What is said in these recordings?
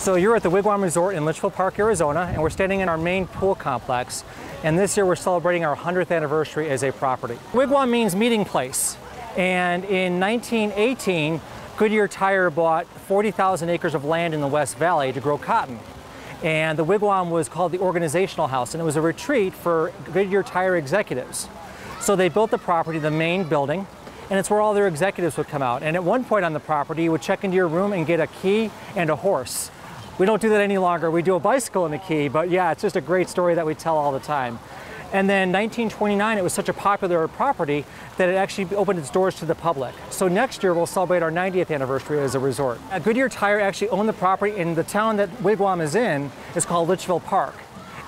So you're at the Wigwam Resort in Litchfield Park, Arizona, and we're standing in our main pool complex. And this year we're celebrating our 100th anniversary as a property. Wigwam means meeting place. And in 1918, Goodyear Tire bought 40,000 acres of land in the West Valley to grow cotton. And the Wigwam was called the Organizational House, and it was a retreat for Goodyear Tire executives. So they built the property, the main building, and it's where all their executives would come out. And at one point on the property, you would check into your room and get a key and a horse. We don't do that any longer. We do a bicycle and a key, but yeah, it's just a great story that we tell all the time. And then 1929, it was such a popular property that it actually opened its doors to the public. So next year, we'll celebrate our 90th anniversary as a resort. Goodyear Tire actually owned the property, and the town that Wigwam is in is called Litchfield Park.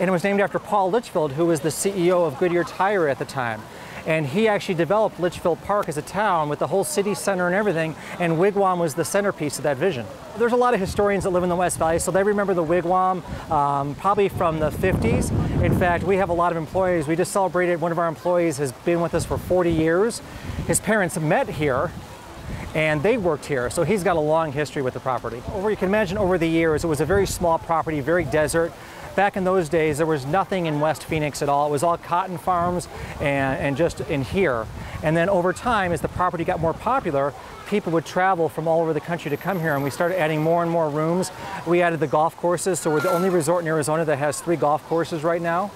And it was named after Paul Litchfield, who was the CEO of Goodyear Tire at the time. And he actually developed Litchfield Park as a town with the whole city center and everything, and Wigwam was the centerpiece of that vision. There's a lot of historians that live in the West Valley, so they remember the Wigwam probably from the 50s. In fact, we have a lot of employees. We just celebrated, one of our employees has been with us for 40 years. His parents met here, and they worked here, so he's got a long history with the property. You can imagine over the years, it was a very small property, very desert. Back in those days, there was nothing in West Phoenix at all. It was all cotton farms and just in here. And then over time, as the property got more popular, people would travel from all over the country to come here, and we started adding more and more rooms. We added the golf courses, so we're the only resort in Arizona that has 3 golf courses right now.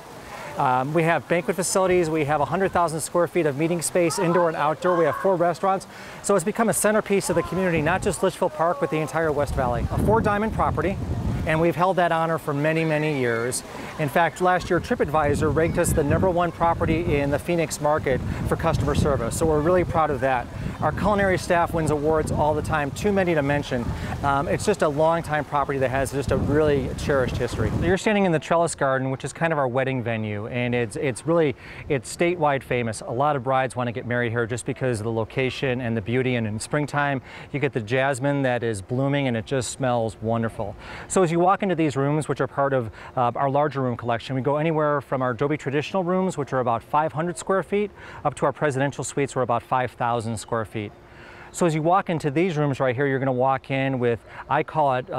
We have banquet facilities. We have 100,000 square feet of meeting space, indoor and outdoor. We have 4 restaurants. So it's become a centerpiece of the community, not just Litchfield Park, but the entire West Valley. A 4-diamond property, and we've held that honor for many, many years. In fact, last year, TripAdvisor ranked us the #1 property in the Phoenix market for customer service, so we're really proud of that. Our culinary staff wins awards all the time, too many to mention. It's just a long-time property that has just a really cherished history. You're standing in the Trellis Garden, which is kind of our wedding venue, and it's statewide famous. A lot of brides want to get married here just because of the location and the beauty, and in springtime, you get the jasmine that is blooming, and it just smells wonderful. So as you walk into these rooms, which are part of our larger room collection, we go anywhere from our Adobe traditional rooms, which are about 500 square feet, up to our presidential suites, which are about 5,000 square feet. So as you walk into these rooms right here, you're going to walk in with, I call it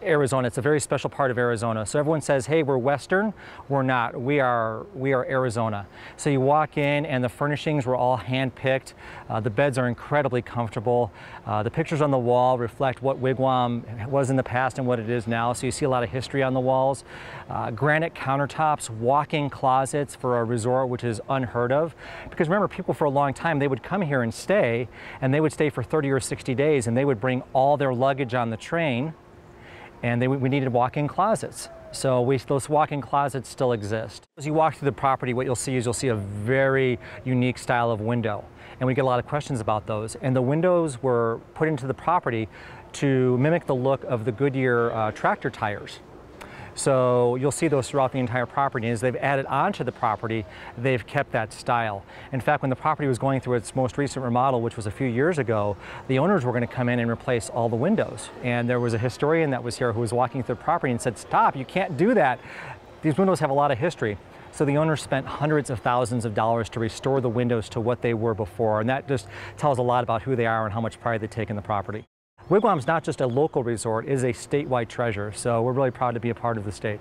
Arizona. It's a very special part of Arizona. So everyone says, hey, we're Western. We're not. We are Arizona. So you walk in, and the furnishings were all hand-picked. The beds are incredibly comfortable. The pictures on the wall reflect what Wigwam was in the past and what it is now. So you see a lot of history on the walls. Granite countertops, walk-in closets for a resort, which is unheard of. Because remember, people for a long time, they would come here and stay, and they would stay for 30 or 60 days, and they would bring all their luggage on the train, and we needed walk-in closets. So those walk-in closets still exist. As you walk through the property, what you'll see is a very unique style of window, and we get a lot of questions about those. And the windows were put into the property to mimic the look of the Goodyear tractor tires. So you'll see those throughout the entire property. As they've added onto the property, they've kept that style. In fact, when the property was going through its most recent remodel, which was a few years ago, the owners were going to come in and replace all the windows. And there was a historian that was here who was walking through the property and said, stop, you can't do that. These windows have a lot of history. So the owners spent hundreds of thousands of dollars to restore the windows to what they were before. And that just tells a lot about who they are and how much pride they take in the property. Wigwam's not just a local resort, it is a statewide treasure, so we're really proud to be a part of the state.